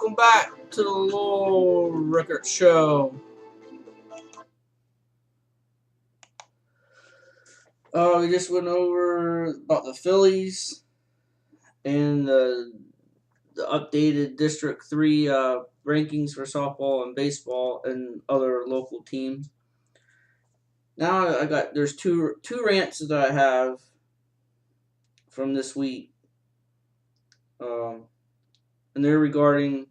welcome back to the Lowell Rickert Show. We just went over about the Phillies and the updated District 3 rankings for softball and baseball and other local teams. Now there's two rants that I have from this week, and they're regarding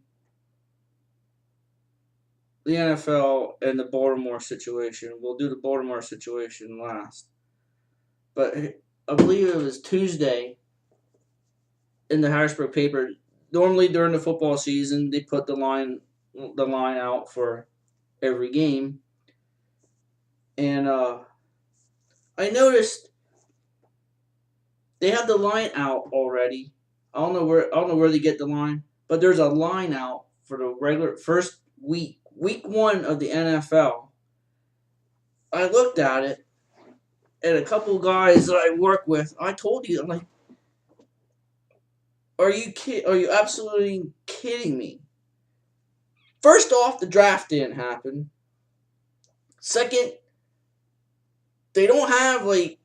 the NFL and the Baltimore situation. We'll do the Baltimore situation last. But I believe it was Tuesday in the Harrisburg paper. Normally during the football season, they put the line out for every game. And I noticed they have the line out already. I don't know where they get the line, but there's a line out for the regular first week 1 of the NFL. I looked at it, and a couple guys that I work with, I told you, I'm like, are you absolutely kidding me? First off, the draft didn't happen. Second, they don't have like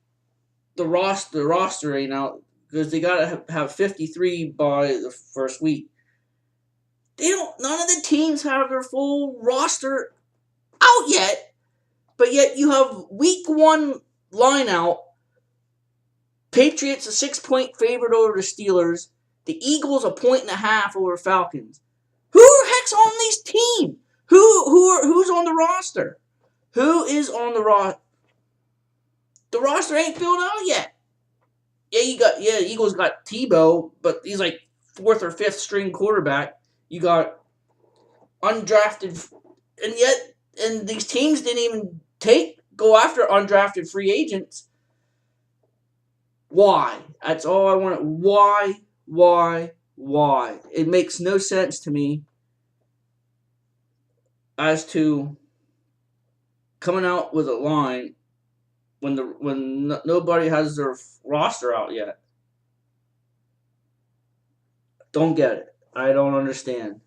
the roster ain't out because they gotta have 53 by the first week. None of the teams have their full roster out yet, but yet you have week 1 line out. Patriots a 6-point favorite over the Steelers. The Eagles a 1.5 over Falcons. Who the heck's on these teams? Who's on the roster? Who is on the roster? The roster ain't filled out yet. Yeah, the Eagles got Tebow, but he's like 4th or 5th string quarterback. You got undrafted, and these teams didn't even go after undrafted free agents. Why? That's all I want. Why? It makes no sense to me as to coming out with a line when nobody has their roster out yet. Don't get it. I don't understand.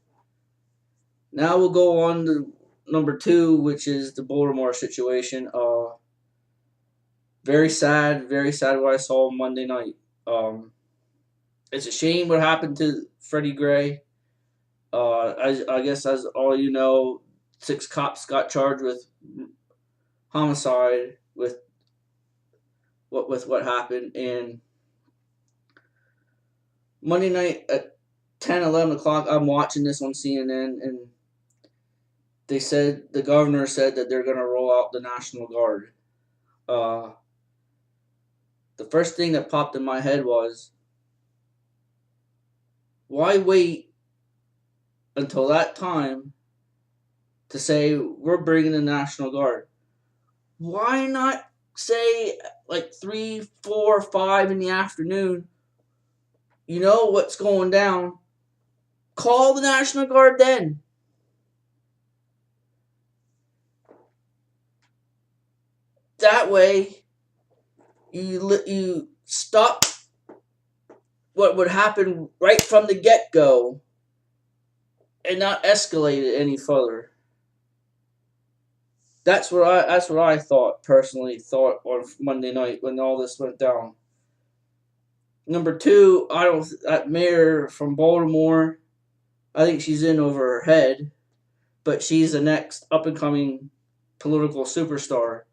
Now we'll go on to number 2, which is the Baltimore situation. Very sad what I saw Monday night. It's a shame what happened to Freddie Gray. I guess as all you know, 6 cops got charged with homicide with what happened. And Monday night at 10, 11 o'clock, I'm watching this on CNN, and the governor said that they're going to roll out the National Guard. The first thing that popped in my head was, why wait until that time to say we're bringing the National Guard? Why not say like 3, 4, 5 in the afternoon? You know what's going down. Call the National Guard then. That way, you stop what would happen right from the get-go and not escalate it any further. That's what I personally thought on Monday night when all this went down. Number 2, that mayor from Baltimore, I think she's in over her head, but she's the next up and coming political superstar.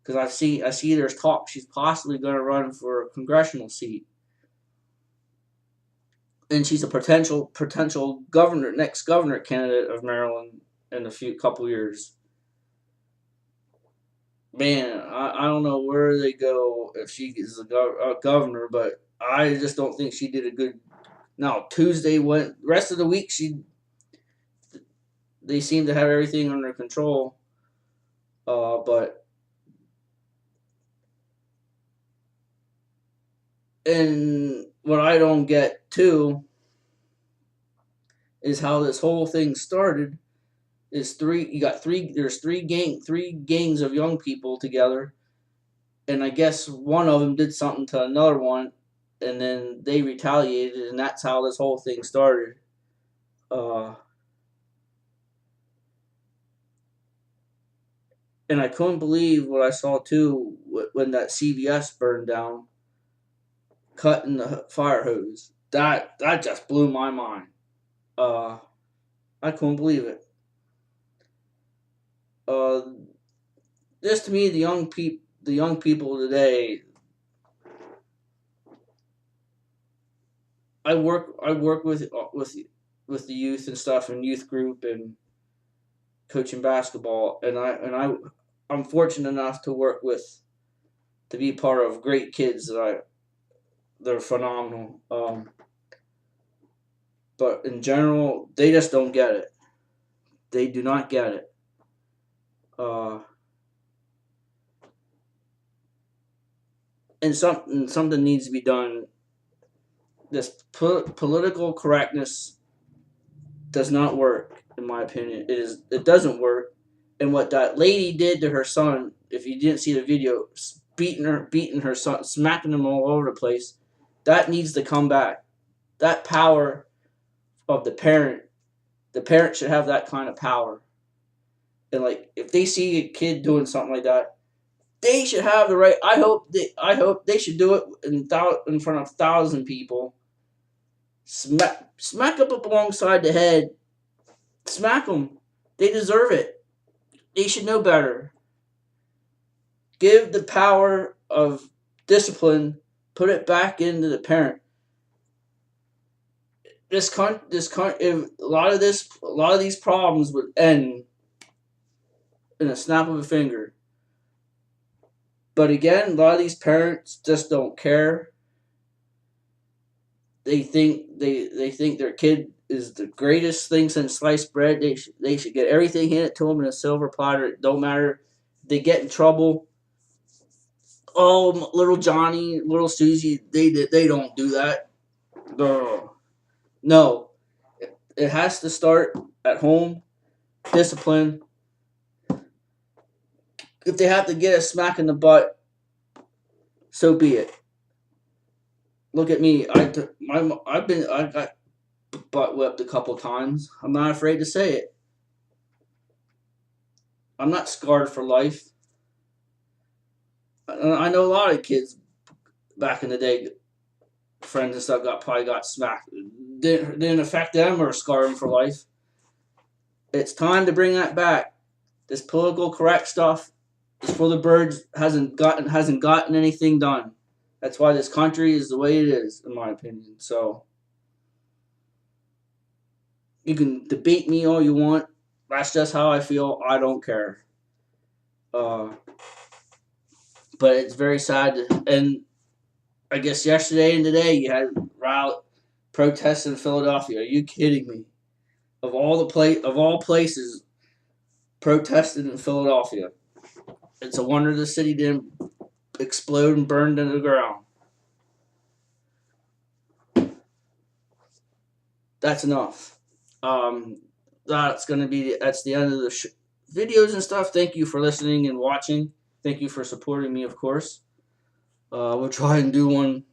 Because I see there's talk she's possibly going to run for a congressional seat, and she's a potential next governor candidate of Maryland in a couple years. Man, I don't know where they go if she is a governor, but I just don't think she did a good. Now Tuesday went. Rest of the week they seem to have everything under control, but. And what I don't get too is how this whole thing started. There's three gangs of young people together, and I guess one of them did something to another one, and then they retaliated, and that's how this whole thing started. Uh, and I couldn't believe what I saw too when that CVS burned down, cutting the fire hose. That just blew my mind. Uh, I couldn't believe it. Uh, just to me, the young people today. I work with the youth and stuff and youth group and coaching basketball, and I'm fortunate enough to work with to be part of great kids they're phenomenal. But in general, they just don't get it. They do not get it. Uh, and something needs to be done. This political correctness does not work, in my opinion. It doesn't work. And what that lady did to her son, if you didn't see the video, beating her son, smacking him all over the place, that needs to come back. That power of the parent should have that kind of power. And like, if they see a kid doing something like that, they should have the right. I hope they should do it in front of 1,000 people. Smack up alongside the head. Smack them. They deserve it. They should know better. Give the power of discipline. Put it back into the parent. If a lot of these problems would end in a snap of a finger. But again, a lot of these parents just don't care. They think their kid is the greatest thing since sliced bread. They should get everything handed to them in a silver platter. It don't matter. They get in trouble. Oh, little Johnny, little Susie, they don't do that. No, it has to start at home. Discipline. If they have to get a smack in the butt, so be it. Look at me. I got butt whipped a couple times. I'm not afraid to say it. I'm not scarred for life. I know a lot of kids back in the day, friends and stuff, probably got smacked. Didn't affect them or scar them for life. It's time to bring that back. This political correct stuff is for the birds. Hasn't gotten anything done. That's why this country is the way it is, in my opinion. So you can debate me all you want. That's just how I feel. I don't care. Uh, but it's very sad. And I guess yesterday and today you had protests in Philadelphia. Are you kidding me? Of all places, protested in Philadelphia. It's a wonder the city didn't explode and burn to the ground. That's enough. That's the end of the videos and stuff. Thank you for listening and watching. Thank you for supporting me, of course. We'll try and do one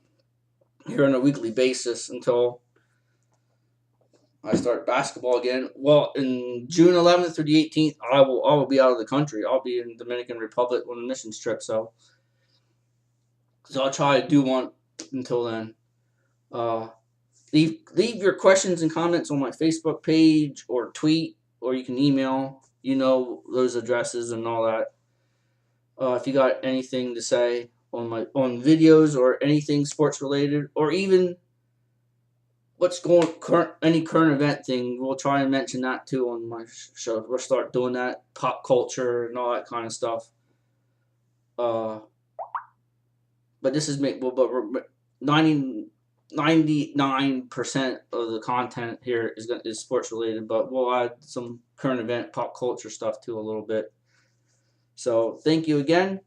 here on a weekly basis until I start basketball again. Well, in June 11th through the 18th, I will be out of the country. I'll be in Dominican Republic on a missions trip, so I'll try to do one until then. Leave your questions and comments on my Facebook page or tweet, or you can email. You know those addresses and all that. If you got anything to say on videos or anything sports related, or even any current event thing, we'll try and mention that too on my show. We'll start doing that, pop culture and all that kind of stuff. But this is 99% of the content here is sports related, but we'll add some current event, pop culture stuff too a little bit. So thank you again.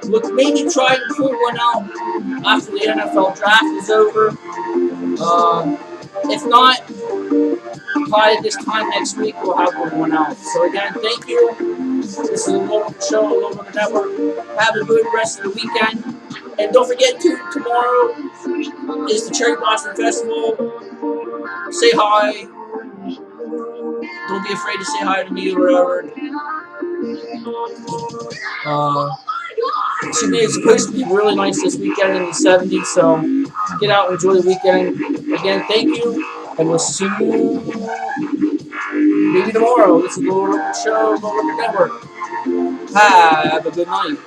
Look, maybe try and pull one out after the NFL draft is over. If not, probably this time next week we'll have one out. So again, thank you. This is the Local Show, Local Network. Have a good rest of the weekend. And don't forget tomorrow is the Cherry Blossom Festival. Say hi. Don't be afraid to say hi to me or whatever. It's supposed to be really nice this weekend in the 70s, so get out and enjoy the weekend. Again, thank you, and we'll see you maybe tomorrow. This is the Local Show, Local Network. Have a good night.